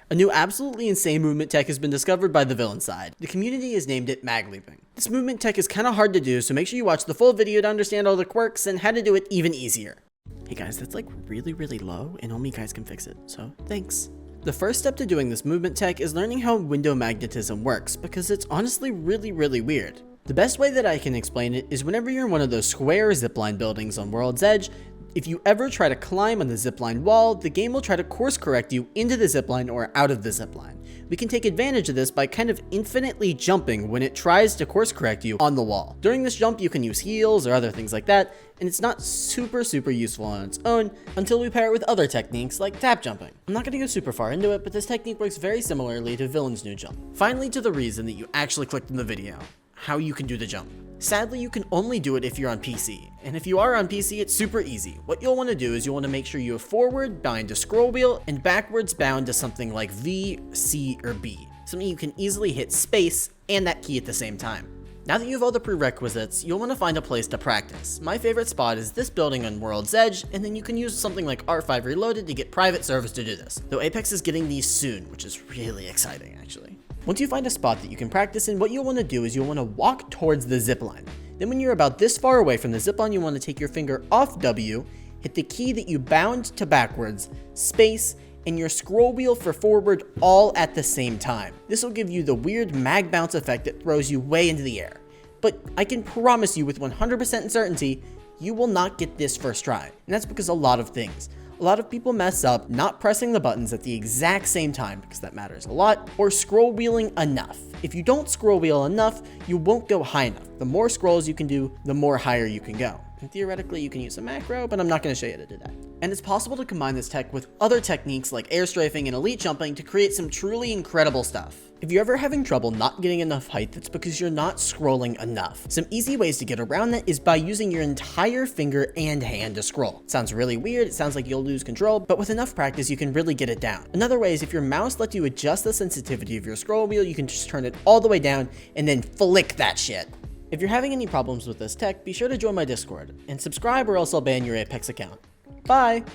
A new absolutely insane movement tech has been discovered by the villain side. The community has named it mag leaping. This movement tech is kinda hard to do, so make sure you watch the full video to understand all the quirks and how to do it even easier. Hey guys, that's like really low and only you guys can fix it, so thanks. The first step to doing this movement tech is learning how window magnetism works, because it's honestly really weird. The best way that I can explain it is whenever you're in one of those square zipline buildings on World's Edge, if you ever try to climb on the zipline wall, the game will try to course correct you into the zipline or out of the zipline. We can take advantage of this by kind of infinitely jumping when it tries to course correct you on the wall. During this jump, you can use heals or other things like that, and it's not super useful on its own until we pair it with other techniques like tap jumping. I'm not gonna go super far into it, but this technique works very similarly to Villain's new jump. Finally, to the reason that you actually clicked in the video, how you can do the jump. Sadly, you can only do it if you're on PC, and if you are on PC, it's super easy. What you'll want to do is you'll want to make sure you have forward bound to scroll wheel and backwards bound to something like V, C, or B, something you can easily hit space and that key at the same time. Now that you have all the prerequisites, you'll want to find a place to practice. My favorite spot is this building on World's Edge, and then you can use something like R5 Reloaded to get private servers to do this, though Apex is getting these soon, which is really exciting actually. Once you find a spot that you can practice in, what you'll want to do is you'll want to walk towards the zipline. Then when you're about this far away from the zipline, you want to take your finger off W, hit the key that you bound to backwards, space, and your scroll wheel for forward all at the same time. This will give you the weird mag bounce effect that throws you way into the air. But I can promise you with 100% certainty, you will not get this first try. And that's because a lot of things. A lot of people mess up not pressing the buttons at the exact same time, because that matters a lot, or scroll wheeling enough. If you don't scroll wheel enough, you won't go high enough. The more scrolls you can do, the more higher you can go. And theoretically, you can use a macro, but I'm not going to show you how to do that. And it's possible to combine this tech with other techniques like air strafing and elite jumping to create some truly incredible stuff. If you're ever having trouble not getting enough height, that's because you're not scrolling enough. Some easy ways to get around that is by using your entire finger and hand to scroll. It sounds really weird, it sounds like you'll lose control, but with enough practice, you can really get it down. Another way is if your mouse lets you adjust the sensitivity of your scroll wheel, you can just turn it all the way down and then flick that shit. If you're having any problems with this tech, be sure to join my Discord, and subscribe or else I'll ban your Apex account. Bye!